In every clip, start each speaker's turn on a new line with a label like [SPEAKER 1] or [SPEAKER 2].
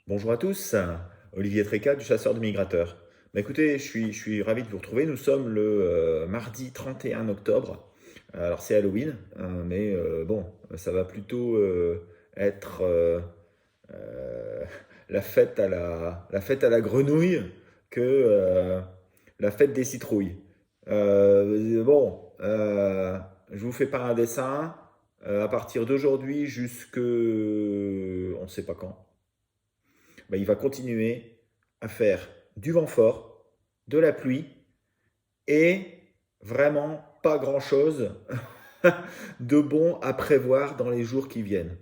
[SPEAKER 1] Bonjour à tous, Olivier Tréca du Chasseur de Migrateurs. Écoutez, je suis ravi de vous retrouver. Nous sommes le mardi 31 octobre. Alors c'est Halloween, hein, mais bon, ça va plutôt être euh, la fête à la grenouille que la fête des citrouilles. Je vous fais pas un dessin. À partir d'aujourd'hui jusque on ne sait pas quand, il va continuer à faire du vent fort, de la pluie et vraiment pas grand-chose de bon à prévoir dans les jours qui viennent.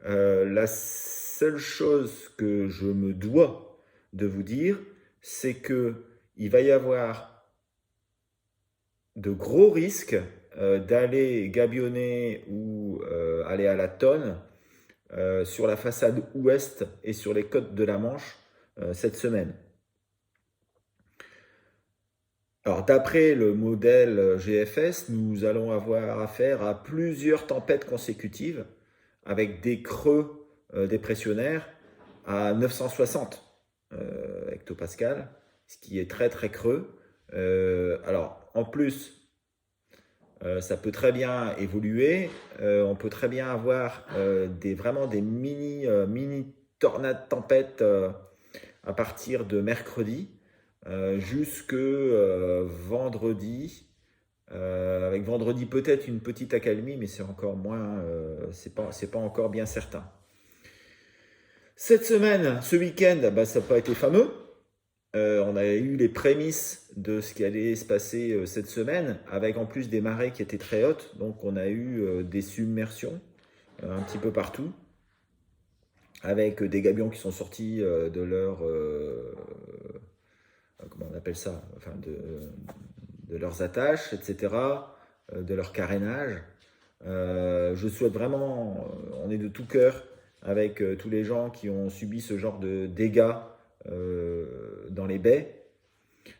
[SPEAKER 1] La seule chose que je me dois de vous dire, c'est que il va y avoir de gros risques d'aller gabionner ou aller à la tonne sur la façade ouest et sur les côtes de la Manche cette semaine. Alors, d'après le modèle GFS, nous allons avoir affaire à plusieurs tempêtes consécutives avec des creux dépressionnaires à 960 hectopascales, ce qui est très très creux. Alors, en plus, ça peut très bien évoluer. On peut très bien avoir vraiment des mini tornades tempêtes à partir de mercredi jusque vendredi. Avec vendredi peut-être une petite accalmie, mais c'est encore moins, c'est pas encore bien certain. Cette semaine, ce week-end, ça n'a pas été fameux. On a eu les prémices de ce qui allait se passer cette semaine, avec en plus des marées qui étaient très hautes. Donc on a eu des submersions un petit peu partout, avec des gabions qui sont sortis de leur comment on appelle ça, enfin de leurs attaches, etc., de leur carénage. Je souhaite vraiment, on est de tout cœur avec tous les gens qui ont subi ce genre de dégâts dans les baies,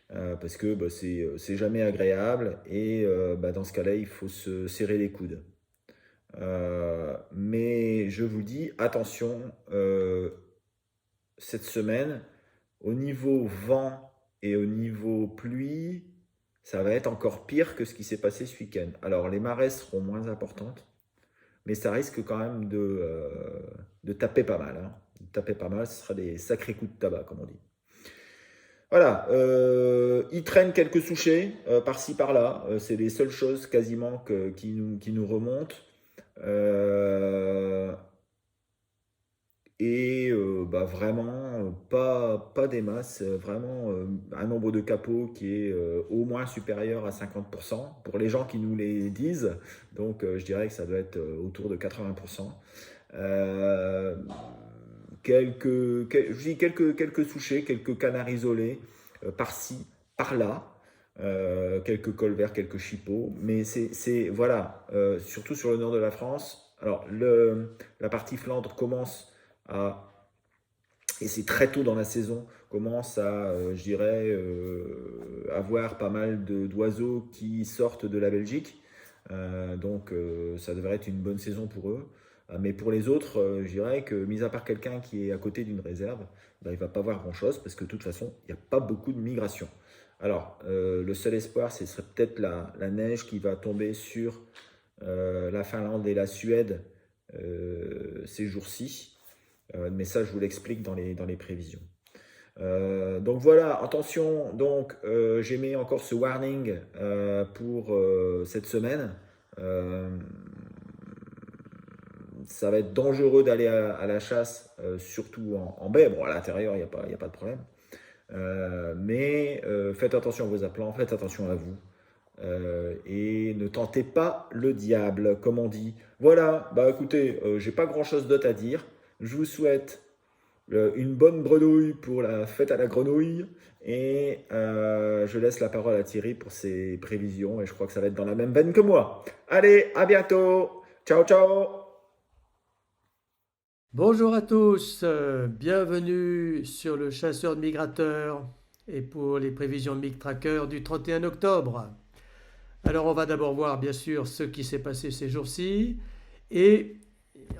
[SPEAKER 1] parce que c'est jamais agréable et dans ce cas-là, il faut se serrer les coudes. Mais je vous dis, attention, cette semaine, au niveau vent et au niveau pluie, ça va être encore pire que ce qui s'est passé ce week-end. Alors les marées seront moins importantes, mais ça risque quand même de taper pas mal, hein. De taper pas mal, ce sera des sacrés coups de tabac, comme on dit. Voilà, il traîne quelques souchets par-ci par-là. C'est les seules choses quasiment qui nous remontent. Euh, et vraiment pas des masses, vraiment un nombre de capots qui est au moins supérieur à 50% pour les gens qui nous les disent. Donc je dirais que ça doit être autour de 80%. Euh, je dis quelques souchets, quelques canards isolés par-ci, par-là. Quelques colverts, quelques chipots, mais voilà, surtout sur le nord de la France. Alors la partie Flandre commence à, et c'est très tôt dans la saison, commence à, je dirais, avoir pas mal d'oiseaux qui sortent de la Belgique. Donc ça devrait être une bonne saison pour eux. Mais pour les autres, je dirais que, mis à part quelqu'un qui est à côté d'une réserve, il ne va pas voir grand-chose parce que de toute façon, il n'y a pas beaucoup de migration. Alors, le seul espoir, ce serait peut-être la neige qui va tomber sur la Finlande et la Suède ces jours-ci. Mais ça, je vous l'explique dans les prévisions. Donc voilà, attention, donc j'ai mis encore ce warning pour cette semaine. Euh, Ça va être dangereux d'aller à la chasse, surtout en baie. Bon, à l'intérieur, il n'y a pas de problème. Mais faites attention à vos appelants, faites attention à vous. Et ne tentez pas le diable, comme on dit. Voilà, écoutez, j'ai pas grand chose d'autre à dire. Je vous souhaite une bonne grenouille pour la fête à la grenouille. Et je laisse la parole à Thierry pour ses prévisions. Et je crois que ça va être dans la même veine que moi. Allez, à bientôt. Ciao, ciao.
[SPEAKER 2] Bonjour à tous, bienvenue sur le chasseur de migrateurs et pour les prévisions Mig Tracker du 31 octobre. Alors on va d'abord voir bien sûr ce qui s'est passé ces jours-ci et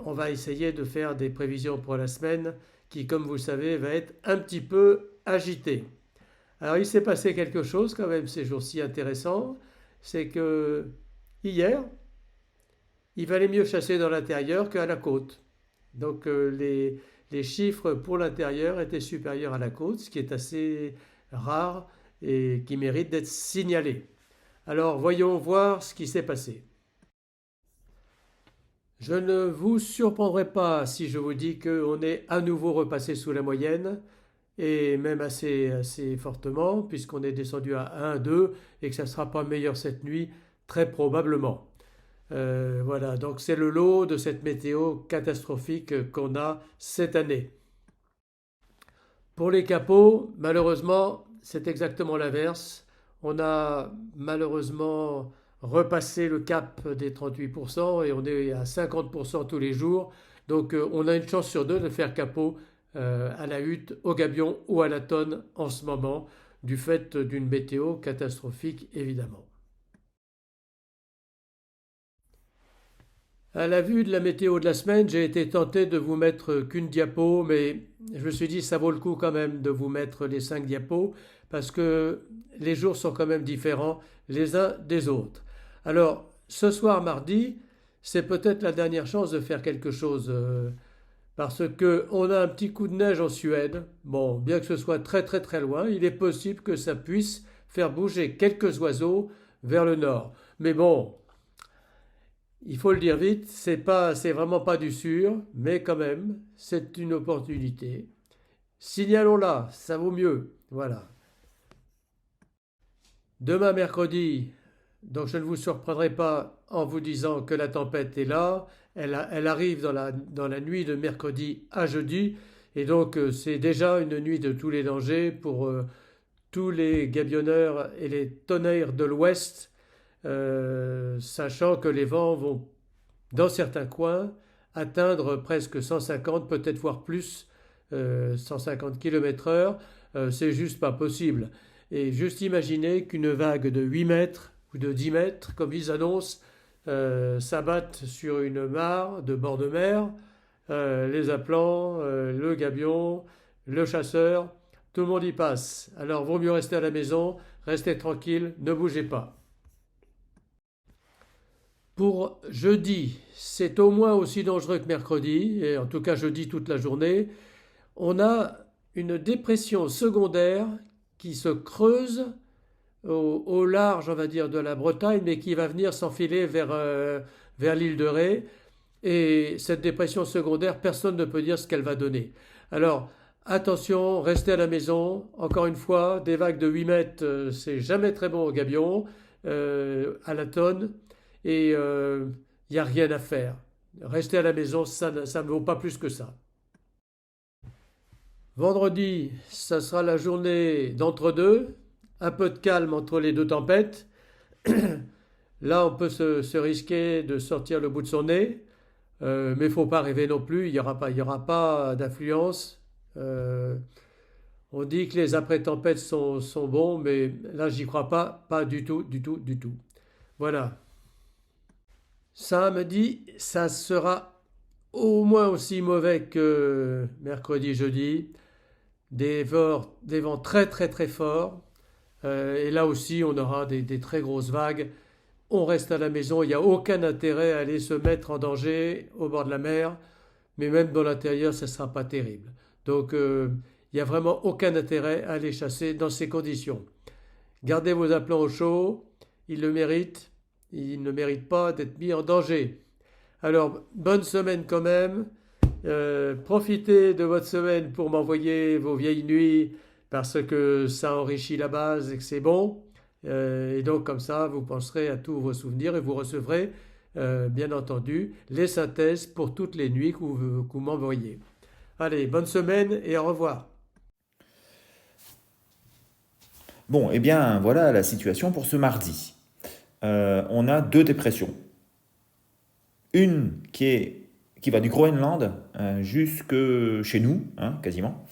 [SPEAKER 2] on va essayer de faire des prévisions pour la semaine qui, comme vous le savez, va être un petit peu agité. Alors il s'est passé quelque chose quand même ces jours-ci intéressant, c'est que hier, il valait mieux chasser dans l'intérieur qu'à la côte. Donc les chiffres pour l'intérieur étaient supérieurs à la côte, ce qui est assez rare et qui mérite d'être signalé. Alors voyons voir ce qui s'est passé. Je ne vous surprendrai pas si je vous dis qu'on est à nouveau repassé sous la moyenne, et même assez fortement, puisqu'on est descendu à 1, 2, et que ça ne sera pas meilleur cette nuit, très probablement. Voilà, donc c'est le lot de cette météo catastrophique qu'on a cette année. Pour les capots, malheureusement, c'est exactement l'inverse. On a malheureusement repassé le cap des 38% et on est à 50% tous les jours. Donc on a une chance sur deux de faire capot à la hutte, au gabion ou à la tonne en ce moment, du fait d'une météo catastrophique évidemment. À la vue de la météo de la semaine, j'ai été tenté de vous mettre qu'une diapo, mais je me suis dit ça vaut le coup quand même de vous mettre les 5 diapos, parce que les jours sont quand même différents les uns des autres. Alors, ce soir mardi, c'est peut-être la dernière chance de faire quelque chose, parce que on a un petit coup de neige en Suède. Bon, bien que ce soit très très très loin, il est possible que ça puisse faire bouger quelques oiseaux vers le nord. Mais bon, il faut le dire vite, c'est vraiment pas du sûr, mais quand même, c'est une opportunité. Signalons-la, ça vaut mieux. Voilà. Demain mercredi, donc je ne vous surprendrai pas en vous disant que la tempête est là. Elle arrive dans la nuit de mercredi à jeudi. Et donc c'est déjà une nuit de tous les dangers pour tous les gabionneurs et les tonnerres de l'ouest, sachant que les vents vont dans certains coins, atteindre presque 150, peut-être voire plus, 150 km/h, c'est juste pas possible. Et juste imaginez qu'une vague de 8 mètres ou de 10 mètres, comme ils annoncent, s'abatte sur une mare de bord de mer, les appelants, le gabion, le chasseur, tout le monde y passe. Alors vaut mieux rester à la maison, restez tranquille, ne bougez pas. Pour jeudi, c'est au moins aussi dangereux que mercredi, et en tout cas jeudi toute la journée. On a une dépression secondaire qui se creuse au large, on va dire, de la Bretagne, mais qui va venir s'enfiler vers l'île de Ré. Et cette dépression secondaire, personne ne peut dire ce qu'elle va donner. Alors, attention, restez à la maison. Encore une fois, des vagues de 8 mètres, c'est jamais très bon au gabion, à la tonne. Et il n'y a rien à faire. Rester à la maison, ça ne vaut pas plus que ça. Vendredi, ça sera la journée d'entre-deux, un peu de calme entre les deux tempêtes. Là, on peut se risquer de sortir le bout de son nez, mais il ne faut pas rêver non plus, il y aura pas d'influence. On dit que les après-tempêtes sont bons, mais là, j'y crois pas, pas du tout, du tout, du tout. Voilà. Samedi, ça sera au moins aussi mauvais que mercredi, jeudi. Des vents très très très forts. Et là aussi, on aura des très grosses vagues. On reste à la maison, il n'y a aucun intérêt à aller se mettre en danger au bord de la mer. Mais même dans l'intérieur, ça ne sera pas terrible. Donc, il n'y a vraiment aucun intérêt à aller chasser dans ces conditions. Gardez vos appelants au chaud, ils le méritent. Ils ne méritent pas d'être mis en danger. Alors, bonne semaine quand même. Profitez de votre semaine pour m'envoyer vos vieilles nuits parce que ça enrichit la base et que c'est bon. Et donc comme ça, vous penserez à tous vos souvenirs et vous recevrez, bien entendu, les synthèses pour toutes les nuits que vous m'envoyez. Allez, bonne semaine et au revoir.
[SPEAKER 1] Bon, eh bien, voilà la situation pour ce mardi. On a deux dépressions. Une qui va du Groenland jusque chez nous, hein, quasiment,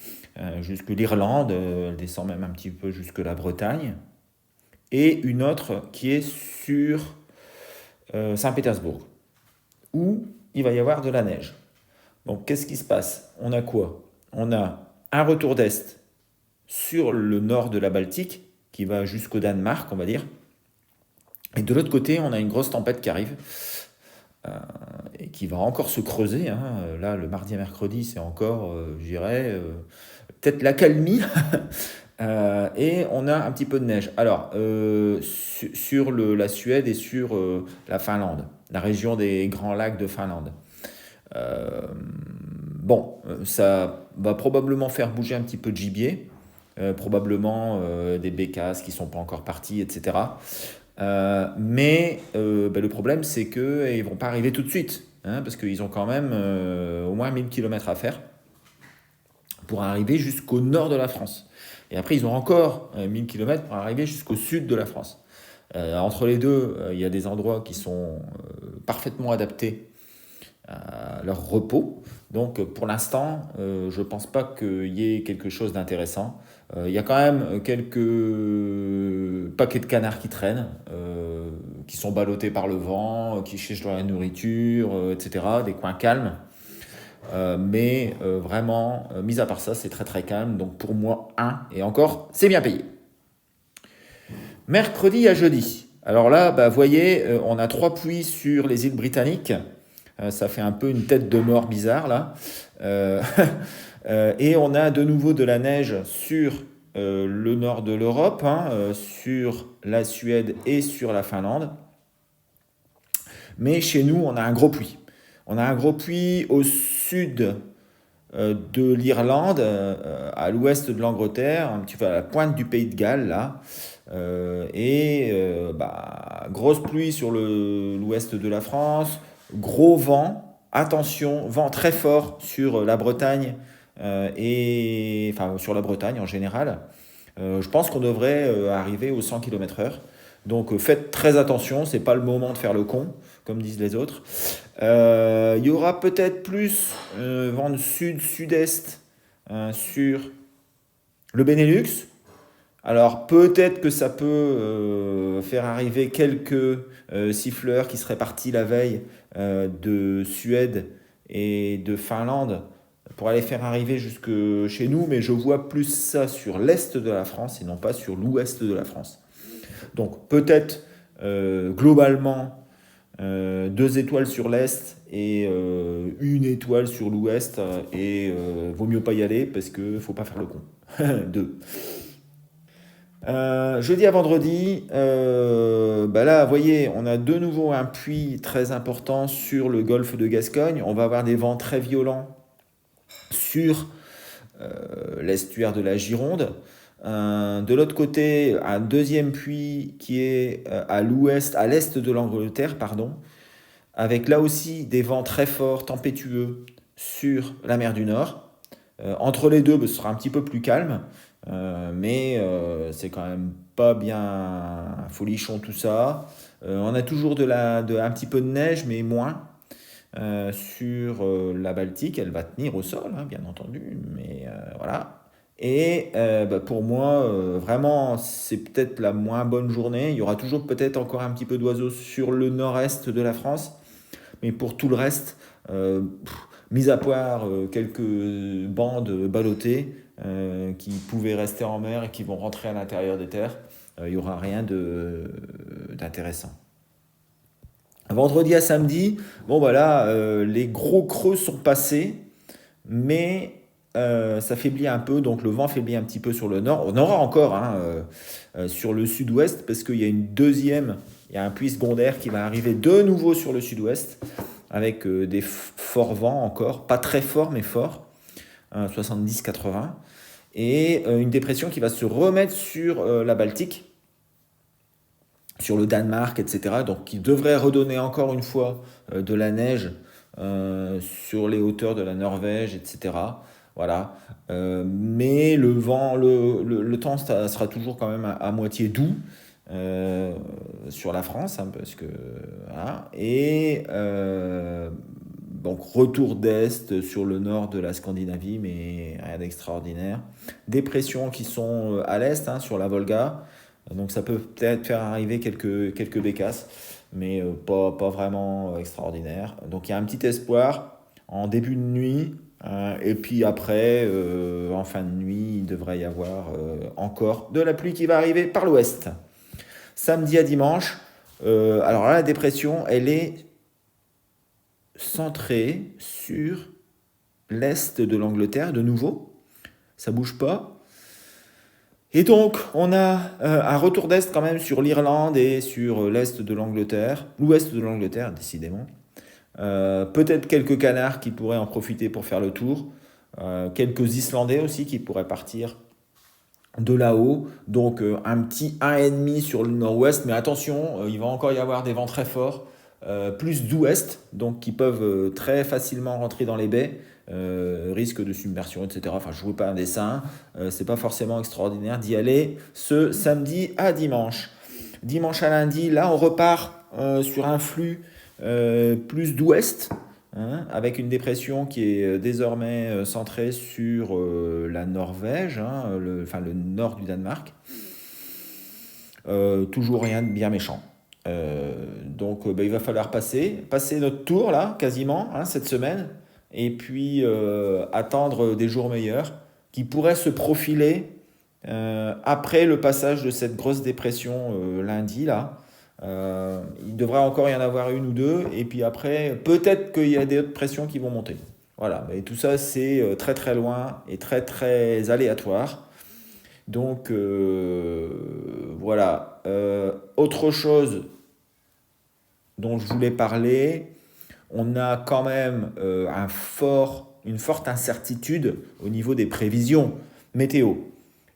[SPEAKER 1] jusque l'Irlande, elle descend même un petit peu jusque la Bretagne, et une autre qui est sur Saint-Pétersbourg, où il va y avoir de la neige. Donc qu'est-ce qui se passe? On a quoi? on a un retour d'est sur le nord de la Baltique, qui va jusqu'au Danemark, on va dire. Et de l'autre côté, on a une grosse tempête qui arrive, euh, et qui va encore se creuser, hein. Là, le mardi et mercredi, c'est encore, je dirais, peut-être l'accalmie. Et on a un petit peu de neige. Alors, sur la Suède et sur la Finlande, la région des Grands Lacs de Finlande. Euh, bon, ça va probablement faire bouger un petit peu de gibier, probablement des bécasses qui ne sont pas encore partis, etc. Mais le problème, c'est qu'ils ne vont pas arriver tout de suite, hein, parce qu'ils ont quand même au moins 1000 km à faire pour arriver jusqu'au nord de la France. Et après, ils ont encore 1000 km pour arriver jusqu'au sud de la France. Entre les deux, il y a des endroits qui sont parfaitement adaptés à leur repos. Donc pour l'instant, je ne pense pas qu'il y ait quelque chose d'intéressant. Il y a quand même quelques paquets de canards qui traînent, qui sont ballottés par le vent, qui cherchent de la nourriture, etc. Des coins calmes. Mais vraiment, mis à part ça, c'est très très calme. Donc pour moi, et encore, c'est bien payé. Mercredi à jeudi. Alors là, vous voyez, on a 3 pluies sur les îles britanniques. Ça fait un peu une tête de mort bizarre là. Et on a de nouveau de la neige sur le nord de l'Europe, hein, sur la Suède et sur la Finlande. Mais chez nous, on a un gros puits. On a un gros puits au sud de l'Irlande, à l'ouest de l'Angleterre, un petit peu à la pointe du pays de Galles, là. Grosse pluie sur l'ouest de la France, gros vent, attention, vent très fort sur la Bretagne, sur la Bretagne en général. Je pense qu'on devrait arriver aux 100 km/h. Donc faites très attention, c'est pas le moment de faire le con, comme disent les autres. Il y aura peut-être plus vent de sud-sud-est sur le Benelux. Alors peut-être que ça peut faire arriver quelques siffleurs qui seraient partis la veille de Suède et de Finlande pour aller faire arriver jusque chez nous, mais je vois plus ça sur l'est de la France et non pas sur l'ouest de la France. Donc peut-être globalement 2 étoiles sur l'est et 1 étoile sur l'ouest, et vaut mieux pas y aller parce que faut pas faire le con. 2. Jeudi à vendredi, là, vous voyez, on a de nouveau un puits très important sur le golfe de Gascogne. On va avoir des vents très violents sur l'estuaire de la Gironde. De l'autre côté, un deuxième puits qui est à l'est de l'Angleterre, pardon, avec là aussi des vents très forts, tempétueux sur la mer du Nord. Entre les deux, ce sera un petit peu plus calme, mais c'est quand même pas bien folichon tout ça. On a toujours un petit peu de neige, mais moins. Sur la Baltique, elle va tenir au sol, hein, bien entendu, mais voilà. Et pour moi, vraiment, c'est peut-être la moins bonne journée. Il y aura toujours peut-être encore un petit peu d'oiseaux sur le nord-est de la France, mais pour tout le reste, mis à part quelques bandes ballottées qui pouvaient rester en mer et qui vont rentrer à l'intérieur des terres, il n'y aura rien d'intéressant. Vendredi à samedi, les gros creux sont passés, mais ça faiblit un peu, donc le vent faiblit un petit peu sur le nord. On aura encore sur le sud-ouest, parce qu'il y a il y a un puits secondaire qui va arriver de nouveau sur le sud-ouest, avec des forts vents encore, pas très forts, mais forts, 70-80, et une dépression qui va se remettre sur la Baltique, sur le Danemark, etc. Donc qui devrait redonner encore une fois de la neige sur les hauteurs de la Norvège, etc. Voilà. Mais le vent, le temps ça sera toujours quand même à moitié doux sur la France, hein, parce que voilà. Et donc retour d'est sur le nord de la Scandinavie, mais rien d'extraordinaire. Des pressions qui sont à l'est, hein, sur la Volga. Donc ça peut peut-être faire arriver quelques bécasses, mais pas vraiment extraordinaire. Donc il y a un petit espoir en début de nuit, Et puis après, en fin de nuit, il devrait y avoir encore de la pluie qui va arriver par l'ouest. Samedi à dimanche, alors là, la dépression, elle est centrée sur l'est de l'Angleterre, de nouveau. Ça bouge pas. Et donc, on a un retour d'est quand même sur l'Irlande et sur l'est de l'Angleterre, l'ouest de l'Angleterre, décidément. Peut-être quelques canards qui pourraient en profiter pour faire le tour. Quelques Islandais aussi qui pourraient partir de là-haut. Donc un petit 1,5 sur le nord-ouest. Mais attention, il va encore y avoir des vents très forts. Plus d'ouest, donc qui peuvent très facilement rentrer dans les baies. Risque de submersion, etc. Enfin, je ne vous fais pas un dessin. C'est pas forcément extraordinaire d'y aller ce samedi à dimanche. Dimanche à lundi, là, on repart sur un flux plus d'ouest, hein, avec une dépression qui est désormais centrée sur la Norvège, hein, le nord du Danemark. Toujours rien de bien méchant. Donc il va falloir passer notre tour là, quasiment, hein, cette semaine, et puis attendre des jours meilleurs qui pourraient se profiler après le passage de cette grosse dépression lundi là. Il devrait encore y en avoir une ou deux, et puis après, peut-être qu'il y a des autres pressions qui vont monter. Voilà, mais tout ça, c'est très très loin et très très aléatoire. Donc voilà. Autre chose dont je voulais parler, on a quand même une forte incertitude au niveau des prévisions météo.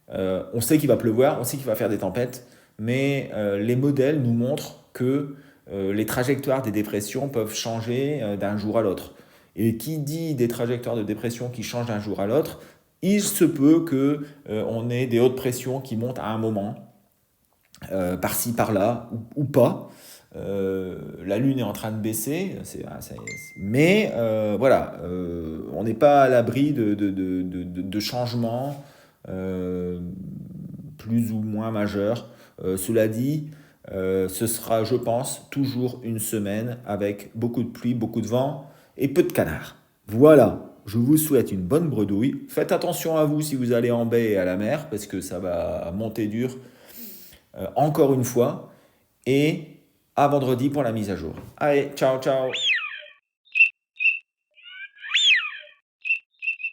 [SPEAKER 1] On sait qu'il va pleuvoir, on sait qu'il va faire des tempêtes, mais les modèles nous montrent que les trajectoires des dépressions peuvent changer d'un jour à l'autre. Et qui dit des trajectoires de dépression qui changent d'un jour à l'autre, il se peut qu'on ait des hautes pressions qui montent à un moment, par-ci, par-là, ou pas. La Lune est en train de baisser, mais voilà, on n'est pas à l'abri de changements plus ou moins majeurs. Cela dit, ce sera, je pense, toujours une semaine avec beaucoup de pluie, beaucoup de vent et peu de canards. Voilà, je vous souhaite une bonne bredouille. Faites attention à vous si vous allez en baie et à la mer, parce que ça va monter dur encore une fois. Et à vendredi pour la mise à jour. Allez, ciao, ciao!